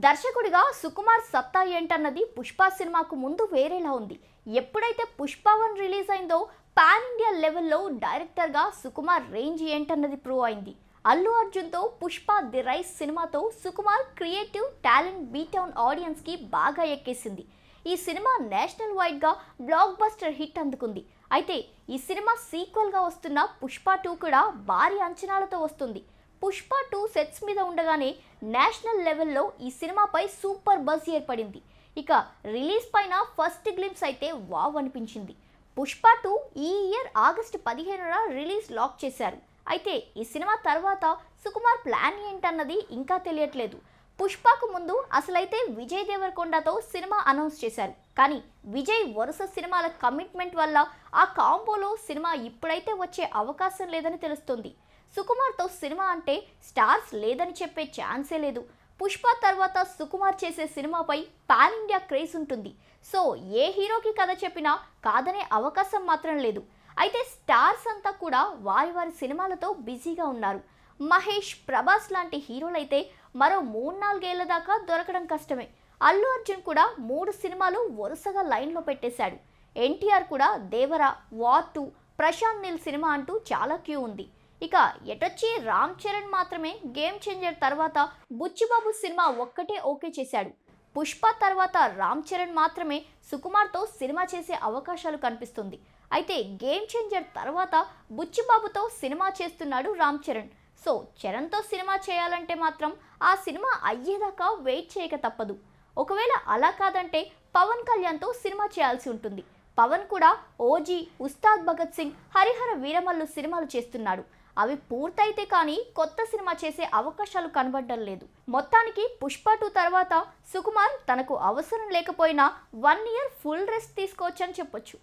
దర్శకుడిగా సుకుమార్ సత్తా ఏంటన్నది పుష్ప సినిమాకు ముందు వేరేలా ఉంది. ఎప్పుడైతే పుష్ప 1 రిలీజ్ అయిందో పాన్ ఇండియా లెవెల్లో డైరెక్టర్గా సుకుమార్ రేంజ్ ఏంటన్నది ప్రూవ్ అయింది. అల్లు అర్జున్తో పుష్ప ది రైస్ సినిమాతో సుకుమార్ క్రియేటివ్ టాలెంట్ బీటౌన్ ఆడియన్స్కి బాగా ఎక్కేసింది. ఈ సినిమా నేషనల్ వైడ్గా బ్లాక్ బస్టర్ హిట్ అందుకుంది. అయితే ఈ సినిమా సీక్వెల్గా వస్తున్న పుష్ప 2 కూడా భారీ అంచనాలతో వస్తుంది. పుష్ప 2 సెట్స్ మీద ఉండగానే నేషనల్ లెవెల్లో ఈ సినిమాపై సూపర్ బజ్ ఏర్పడింది. ఇక రిలీజ్ పైన ఫస్ట్ గ్లింప్స్ అయితే వావ్ అనిపించింది. పుష్ప 2 ఈ ఇయర్ ఆగస్టు 15న రిలీజ్ లాక్ చేశారు. అయితే ఈ సినిమా తర్వాత సుకుమార్ ప్లాన్ ఏంటన్నది ఇంకా తెలియట్లేదు. పుష్పకు ముందు అసలైతే విజయ్ దేవరకొండతో సినిమా అనౌన్స్ చేశారు. కానీ విజయ్ వరుస సినిమాల కమిట్మెంట్ వల్ల ఆ కాంబోలో సినిమా ఇప్పుడైతే వచ్చే అవకాశం లేదని తెలుస్తుంది. సుకుమార్తో సినిమా అంటే స్టార్స్ లేదని చెప్పే ఛాన్సే లేదు. పుష్ప తర్వాత సుకుమార్ చేసే సినిమాపై పాన్ ఇండియా క్రేజ్ ఉంటుంది. సో ఏ హీరోకి కథ చెప్పినా కాదనే అవకాశం మాత్రం లేదు. అయితే స్టార్స్ అంతా కూడా వారి వారి సినిమాలతో బిజీగా ఉన్నారు. మహేష్, ప్రభాస్ లాంటి హీరోలైతే మరో 3-4 ఏళ్ల దాకా దొరకడం కష్టమే. అల్లు అర్జున్ కూడా 3 సినిమాలు వరుసగా లైన్లో పెట్టేశాడు. ఎన్టీఆర్ కూడా దేవర, వార్ 2, ప్రశాంత్ నీల్ సినిమా అంటూ చాలా క్యూ ఉంది. ఇక ఎటొచ్చి రామ్ చరణ్ మాత్రమే గేమ్ చేంజర్ తర్వాత బుచ్చిబాబు సినిమా ఒక్కటే ఓకే చేశాడు. పుష్ప తర్వాత రామ్ చరణ్ మాత్రమే సుకుమార్తో సినిమా చేసే అవకాశాలు కనిపిస్తుంది. అయితే గేమ్ చేంజర్ తర్వాత బుచ్చిబాబుతో సినిమా చేస్తున్నాడు రామ్ చరణ్. సో చరణ్తో సినిమా చేయాలంటే మాత్రం ఆ సినిమా అయ్యేదాకా వెయిట్ చేయక తప్పదు. ఒకవేళ అలా కాదంటే పవన్ కళ్యాణ్తో సినిమా చేయాల్సి ఉంటుంది. పవన్ కూడా ఓజీ, ఉస్తాద్ భగత్ సింగ్, హరిహర వీరమల్లు సినిమాలు చేస్తున్నాడు. అవి పూర్తయితే కానీ కొత్త సినిమా చేసే అవకాశాలు కనబడడం లేదు. మొత్తానికి పుష్ప 2 తర్వాత సుకుమార్ తనకు అవసరం లేకపోయినా 1 ఇయర్ ఫుల్ రెస్ట్ తీసుకోవచ్చని చెప్పొచ్చు.